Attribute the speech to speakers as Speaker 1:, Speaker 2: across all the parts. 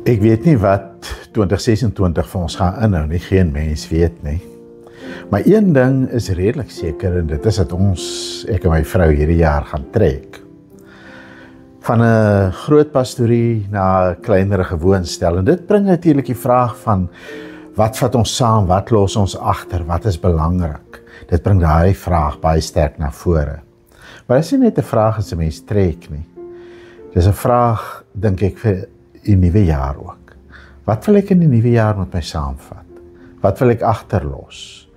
Speaker 1: Ek weet nie wat 2026 vir ons gaan inhou nie, geen mens weet nie. Maar een ding is redelik seker en dit is dat ek en my vrou hierdie jaar gaan trek. Van 'n groot pastorie na 'n kleinerige woonstel en dit bring natuurlik die vraag van wat vat ons saam, wat los ons agter, wat is belangrik? Dit bring daai vraag baie sterk na vore. Maar dit is nie net 'n vraag as 'n mens trek nie. Dis 'n vraag, dink ek, vir die nuwe jaar ook. Wat wil ek in die nuwe jaar met my saamvat? Wat wil ek agterlos?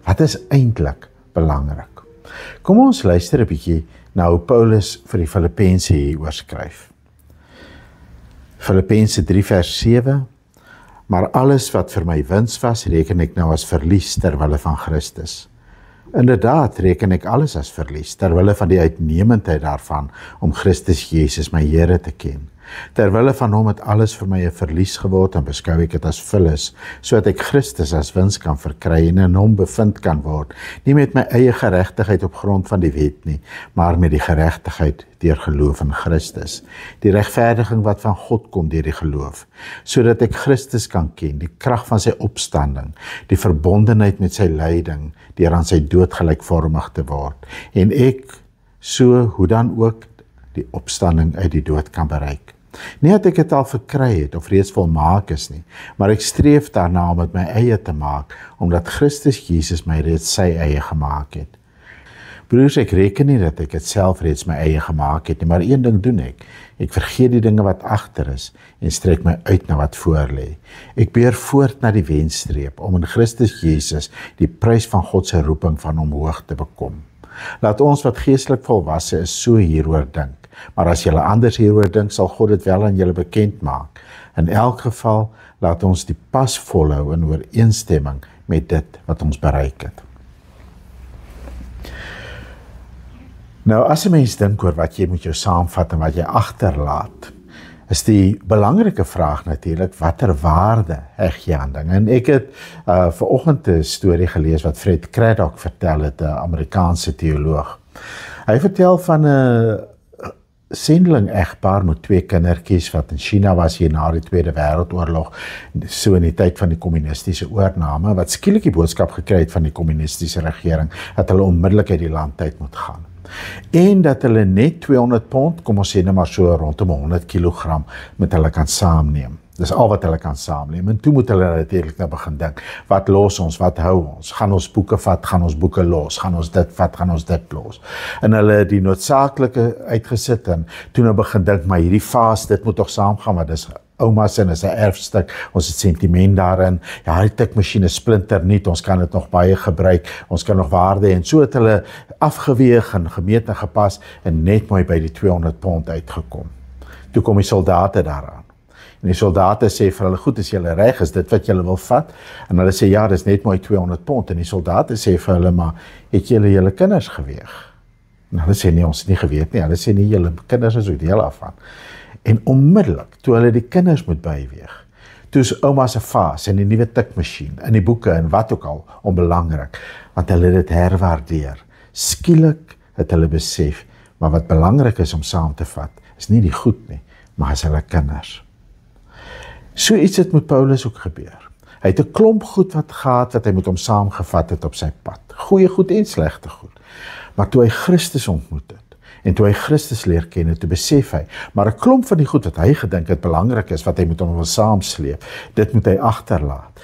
Speaker 1: Wat is eintlik belangrik? Kom ons luister 'n bietjie na hoe Paulus vir die Filippense hieroor skryf. Filippense 3 vers 7. Maar alles wat vir my wins was, reken ek nou as verlies ter wille van Christus. Inderdaad reken ek alles as verlies, ter wille van die uitnemendheid daarvan, om Christus Jesus my Here te ken. Ter wille van hom het alles vir my 'n verlies geword en beskou ek dit as vullis, sodat ek Christus as wins kan verkry en in hom bevind kan word, nie met my eie geregtigheid op grond van die wet nie, maar met die geregtigheid deur geloof in Christus, die regverdiging wat van God kom deur die geloof, sodat ek Christus kan ken, die krag van sy opstanding, die verbondenheid met sy lyding, deur aan sy dood gelykvormig te word, en ek so hoe dan ook die opstanding uit die dood kan bereik. Nie dat ek dit al verkry het of reeds volmaak is nie, maar ek streef daarna om dit my eie te maak, omdat Christus Jesus my reeds sy eie gemaak het. Broers, ek reken nie dat ek dit self reeds my eie gemaak het nie, maar een ding doen ek. Ek vergeet die dinge wat agter is en strek my uit na wat voor lê. Ek beer voort na die wenstreep om in Christus Jesus die prys van God se roeping van hom hoog te bekom. Laat ons wat geestelik volwasse is so hieroor dink. Maar as julle anders hieroor dink, sal God dit wel aan julle bekend maak. In elk geval, laat ons die pas volhou in ooreenstemming met dit wat ons bereik het. Nou, as 'n mens dink oor wat jy moet jou saamvat en wat jy agterlaat, is die belangrike vraag natuurlik, watter waarde heg jy aan dinge? En ek het vanoggend 'n storie gelees wat Fred Craddock vertel het, 'n Amerikaanse teoloog. Hy vertel van 'n sendeling egpaar met 2 kindertjies wat in China was hier na die Tweede Wêreldoorlog, so in die tyd van die kommunistiese oorname, wat skielik die boodskap gekry het van die kommunistiese regering, dat hulle onmiddellik uit die land uit moet gaan. En dat hulle net 200 pond, kom ons sê net maar so rondom 100 kilogram, met hulle kan saamneem. Dis al wat hulle kan saamneem. En toe moet hulle natuurlik nou begin dink, wat los ons, wat hou ons? Gaan ons boeke vat, gaan ons boeke los? Gaan ons dit vat, gaan ons dit los? En hulle het die noodsaaklike uitgesit en toe nou begin dink, maar hierdie vaas, dit moet toch saamgaan, maar dis ouma se en is 'n erfstuk, ons het sentiment daarin, ja, die tikmasjien is splinternuut, ons kan dit nog baie gebruik, ons kan nog waarde, en so het hulle afgeweeg en gemeet en gepas, en net mooi by die 200 pond uitgekom. Toe kom die soldate daaraan. En die soldate sê vir hulle, goed, is julle reg, is dit wat julle wil vat? En hulle sê, ja, dis net mooi 200 pond, en die soldate sê vir hulle, maar het julle kinders geweeg? En hulle sê, nee, ons het nie geweet nie, hulle sê, nee, julle kinders is ook deel af van. En onmiddellik, toe hulle die kinders moet byweeg, toe is ouma se vaas en die nuwe tikmasjien, en die boeke en wat ook al, onbelangrik, want hulle dit herwaardeer. Skielik het hulle besef, maar wat belangrik is om saam te vat, is nie die goed nie, maar is hulle kinders. So iets het met Paulus ook gebeur. Hy het 'n klomp goed wat gehad, wat hy met hom saamgevat het op sy pad. Goeie goed en slegte goed. Maar toe hy Christus ontmoet het, en toe hy Christus leer ken, toe besef hy, maar 'n klomp van die goed wat hy gedink het belangrik is, wat hy met hom wil saamsleep, dit moet hy agterlaat.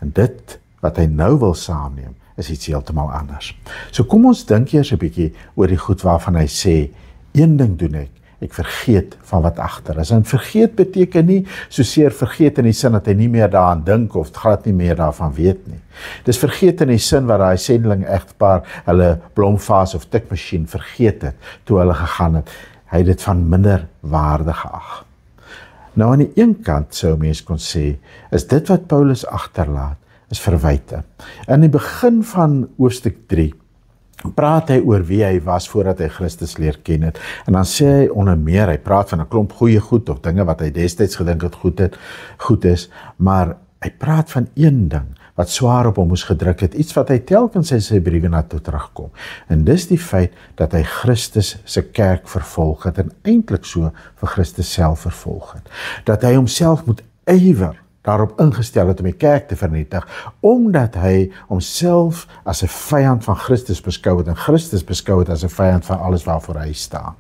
Speaker 1: En dit wat hy nou wil saamneem, is iets heeltemal anders. So kom ons dink eers 'n bietjie oor die goed waarvan hy sê, een ding doen ek vergeet van wat agter is. En vergeet beteken nie soseer vergeet in die sin dat hy nie meer daaraan dink of glad nie meer daarvan weet nie. Dis vergeet in die sin waar daai sendeling egpaar hulle blomvaas of tikmasjien vergeet het toe hulle gegaan het. Hy het dit van minder waarde geag. Nou aan die een kant sou mens kon sê, is dit wat Paulus agterlaat, is verwyte. In die begin van hoofstuk 3 praat hy oor wie hy was voordat hy Christus leer ken het. En dan sê hy onder meer, hy praat van 'n klomp goeie goed of dinge wat hy destyds gedink het goed is, maar hy praat van een ding wat swaar op hom moes gedruk het, iets wat hy telkens in sy briewe na toe terugkom. En dis die feit dat hy Christus se kerk vervolg het en eintlik so vir Christus self vervolg het. Dat hy homself moet ywer daarop ingestel het om die kerk te vernietig, omdat hy homself as 'n vyand van Christus beskou het en Christus beskou het as 'n vyand van alles waarvoor hy staan.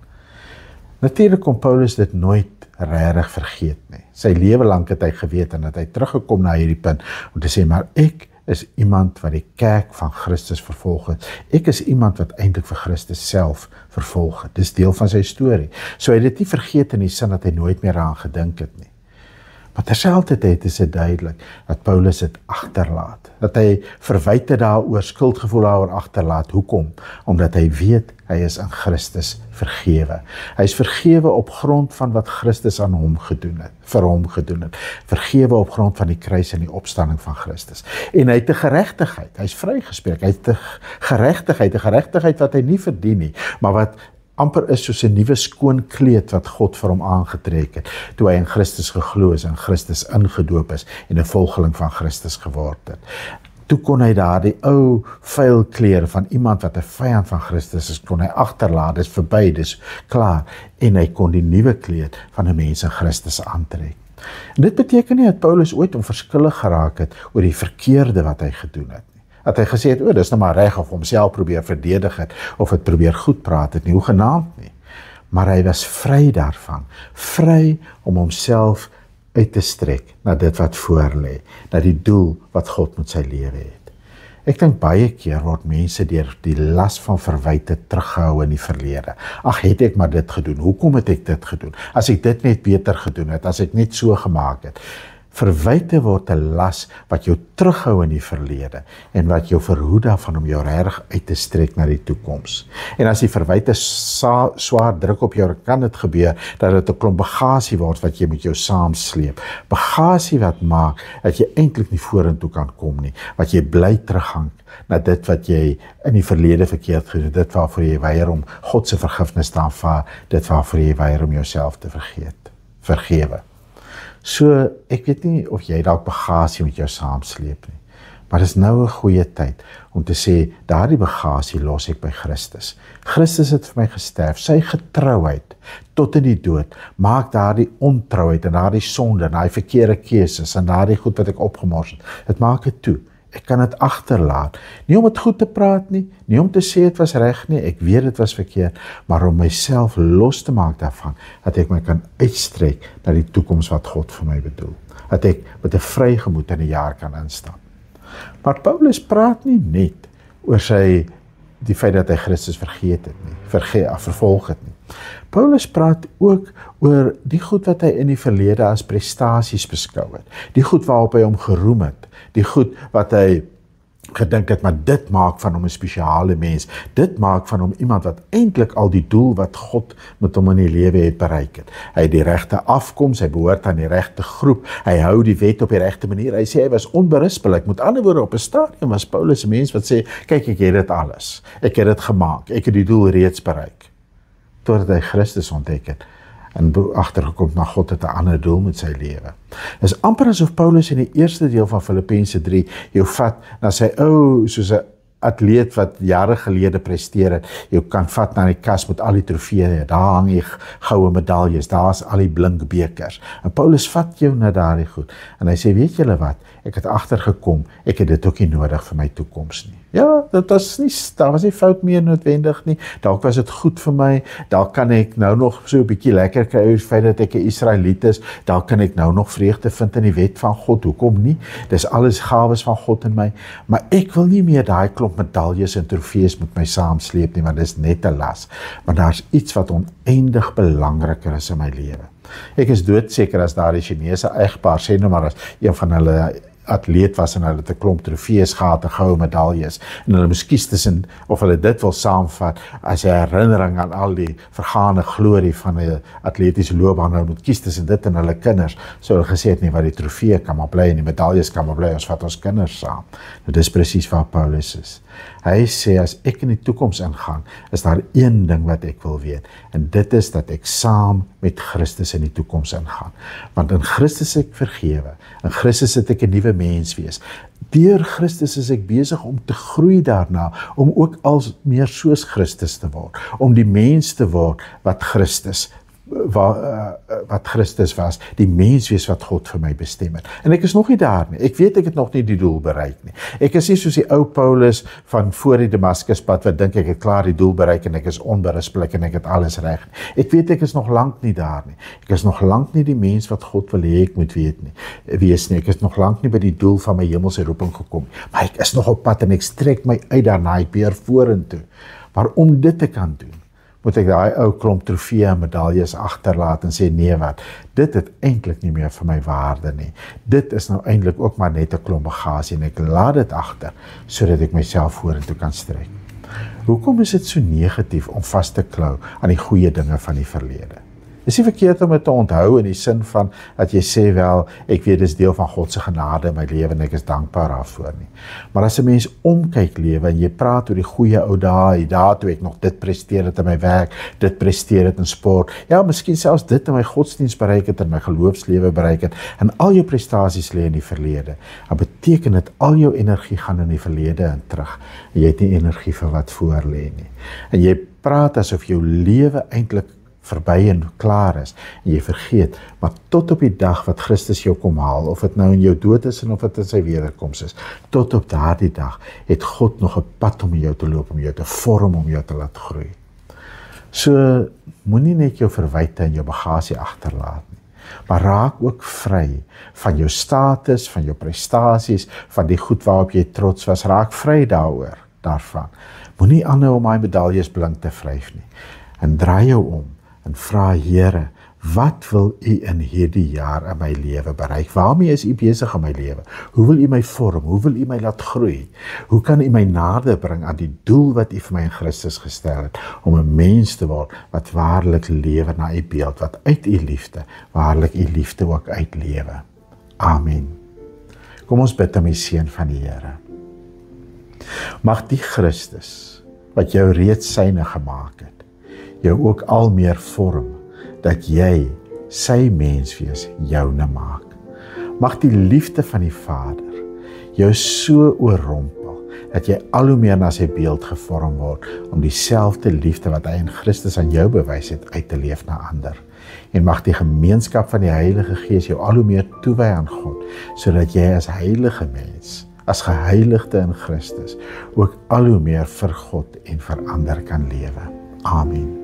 Speaker 1: Natuurlik kon Paulus dit nooit regtig vergeet nie. Sy lewe lank het hy geweet en dat hy teruggekom na hierdie punt om te sê, maar ek is iemand wat die kerk van Christus vervolg het. Ek is iemand wat eintlik vir Christus self vervolg het. Dis deel van sy storie. So hy het dit nie vergeet in die sin dat hy nooit meer aan gedink het nie. Maar terselfdertyd is dit duidelik dat Paulus dit agterlaat. Dat hy verwyte daaroor, skuldgevoel daaroor agterlaat. Hoekom? Omdat hy weet hy is in Christus vergewe. Hy is vergewe op grond van wat Christus aan hom gedoen het, vir hom gedoen het. Vergewe op grond van die kruis en die opstanding van Christus. En hy het 'n geregtigheid, hy is vrygespreek, hy het 'n geregtigheid wat hy nie verdien nie, maar wat amper is soos 'n nuwe skoon kleed wat God vir hom aangetrek het, toe hy in Christus geglo is en Christus ingedoop is en 'n volgeling van Christus geword het. Toe kon hy daardie ou vuil klere van iemand wat 'n vyand van Christus is, kon hy agterlaat, dis verby, dis klaar, en hy kon die nuwe kleed van 'n mens in Christus aantrek. En dit beteken nie dat Paulus ooit onverskillig geraak het oor die verkeerde wat hy gedoen het. Dat hy gesê het, dis nou maar reg, of homself probeer verdedig het, of het probeer goed praat het nie, hoegenaamd nie. Maar hy was vry daarvan, vry om homself uit te strek na dit wat voor lê, na die doel wat God met sy lewe het. Ek dink baie keer word mense deur die las van verwyte teruggehou in die verlede. Ag, het ek maar dit gedoen, hoekom het ek dit gedoen? As ek dit net beter gedoen het, as ek net so gemaak het. Verwyte word 'n las wat jou terughou in die verlede en wat jou verhoed daarvan om jou reg uit te strek na die toekoms. En as die verwyte swaar druk op jou, kan dit gebeur dat dit 'n klomp bagasie word wat jy met jou saamsleep. Bagasie wat maak dat jy eintlik nie vorentoe kan kom nie, wat jy bly terughang na dit wat jy in die verlede verkeerd gedoen het, dit waarvoor jy weier om God se vergifnis te aanvaar, dit waarvoor jy weier om jouself te vergewe. So, ek weet nie of jy dalk bagasie met jou saamsleep nie, maar dit is nou 'n goeie tyd om te sê, daardie bagasie los ek by Christus. Christus het vir my gesterf, sy getrouheid tot in die dood, maak daardie ontrouheid en daardie sonde, en daardie verkeerde keuses en daardie goed wat ek opgemors het, dit maak dit toe. Ek kan dit agterlaat, nie om dit goed te praat nie, nie om te sê het was reg nie, ek weet dit was verkeerd, maar om myself los te maak daarvan, dat ek my kan uitstrek na die toekoms wat God vir my bedoel, dat ek met 'n vry gemoed in die jaar kan instap. Maar Paulus praat nie net oor die feit dat hy Christus vergeet het nie, vervolg het nie. Paulus praat ook oor die goed wat hy in die verlede as prestasies beskou het, die goed waarop hy hom geroem het, die goed wat hy gedink het, maar dit maak van hom 'n spesiale mens, dit maak van hom iemand wat eintlik al die doel wat God met hom in die lewe het bereik het. Hy het die regte afkoms, hy behoort aan die regte groep, hy hou die wet op die regte manier, hy sê hy was onberispelik, met ander woorde op 'n stadium was Paulus 'n mens wat sê, kyk ek het dit alles, ek het dit gemaak, ek het die doel reeds bereik, totdat hy Christus ontdek het, en agtergekom, maar God het 'n ander doel met sy lewe. Dit is amper asof Paulus in die eerste deel van Filippense 3 jou vat na sy soos 'n atleet wat jare gelede presteer het, jou kan vat na die kas met al die trofeeë, daar hang die goue medaljes, daar is al die blink bekers. En Paulus vat jou na daardie goed, en hy sê, weet julle wat, ek het agtergekom, ek het dit ook nie nodig vir my toekoms nie. Ja, daar was nie fout meer noodwendig nie, dalk was dit goed vir my, dalk kan ek nou nog so 'n bietjie lekker kry oor die feit dat ek 'n Israeliet is, dalk kan ek nou nog vreugde vind in die wet van God, hoekom nie? Dis alles gawes van God in my, maar ek wil nie meer daai klomp medaljes en trofees met my saamsleep nie, want dis net 'n las, maar daar's iets wat oneindig belangriker is in my lewe. Ek is doodseker as daardie Chinese egpaar, sê nou maar as een van hulle atleet was en hulle het 'n klomp trofees gehad en goue medaljes en hulle moes kies tussen of hulle dit wil saamvat as 'n herinnering aan al die vergane glorie van 'n atletiese loopbaan, hulle moet kies tussen dit en hulle kinders, so hulle gesê het nie, wat die trofee kan maar bly en die medaljes kan maar bly, ons vat ons kinders saam. Nou dis presies waar Paulus is. Hy sê, as ek in die toekoms ingaan, is daar een ding wat ek wil weet, en dit is dat ek saam met Christus in die toekoms ingaan. Want in Christus ek vergewe, in Christus het ek 'n nuwe mens wees. Deur Christus is ek besig om te groei daarna, om ook als meer soos Christus te word, om die mens te word wat Christus wat Christus was, die mens wees wat God vir my bestem het. En ek is nog nie daar nie. Ek weet ek het nog nie die doel bereik nie. Ek is nie soos die ou Paulus van voor die Damaskuspad wat dink ek het klaar die doel bereik en ek is onberispelik en ek het alles reg. Ek weet ek is nog lank nie daar nie. Ek is nog lank nie die mens wat God wil hê ek moet wees nie. Ek is nog lank nie by die doel van my hemelse roeping gekom. Maar ek is nog op pad en ek strek my uit daarna, ek beer vorentoe. Maar om dit te kan doen, moet ek daai ou klomp trofee en medaljes agterlaat en sê nee wat, dit het eintlik nie meer vir my waarde nie. Dit is nou eintlik ook maar net 'n klomp bagasie en ek laat dit agter sodat ek myself vorentoe kan strek. Hoekom is dit so negatief om vas te klou aan die goeie dinge van die verlede? Is nie verkeerd om dit te onthou in die sin van dat jy sê wel, ek weet dis deel van God se genade in my lewe en ek is dankbaar daarvoor nie. Maar as 'n mens omkyk lewe en jy praat oor die goeie ou dae, die dae toe ek nog dit presteer het in my werk, dit presteer het in sport, ja, miskien selfs dit in my godsdienst bereik het, in my geloofslewe bereik het, en al jou prestasies lê in die verlede, dan beteken dit al jou energie gaan in die verlede en terug, en jy het nie energie vir wat voor lê nie. En jy praat asof jou lewe eintlik verby en klaar is, en jy vergeet, maar tot op die dag wat Christus jou kom haal, of dit nou in jou dood is en of dit in sy wederkoms is, tot op daardie dag het God nog 'n pad om jou te loop, om jou te vorm, om jou te laat groei. So, moenie net jou verwyte en jou bagasie agterlaat nie, maar raak ook vry van jou status, van jou prestasies, van die goed waarop jy trots was, raak vry daarvan. Moenie aanhou om daai medaljes blink te vryf nie, en draai jou om, en vra Here, wat wil U in hierdie jaar in my lewe bereik? Waarmee is U besig in my lewe? Hoe wil U my vorm? Hoe wil U my laat groei? Hoe kan U my nader bring aan die doel wat U vir my in Christus gestel het, om 'n mens te word wat waarlik lewe na U beeld, wat uit U liefde, waarlik U liefde ook uitlewe. Amen. Kom ons bid om die seën van die Here. Mag die Christus, wat jou reeds syne gemaak het, jou ook al meer vorm, dat jy sy menswees joune maak. Mag die liefde van die Vader jou so oorrompel, dat jy al hoe meer na sy beeld gevorm word, om dieselfde liefde wat hy in Christus aan jou bewys het, uit te leef na ander. En mag die gemeenskap van die Heilige Gees jou al hoe meer toewy aan God, sodat jy as heilige mens, as geheiligde in Christus, ook al hoe meer vir God en vir ander kan lewe. Amen.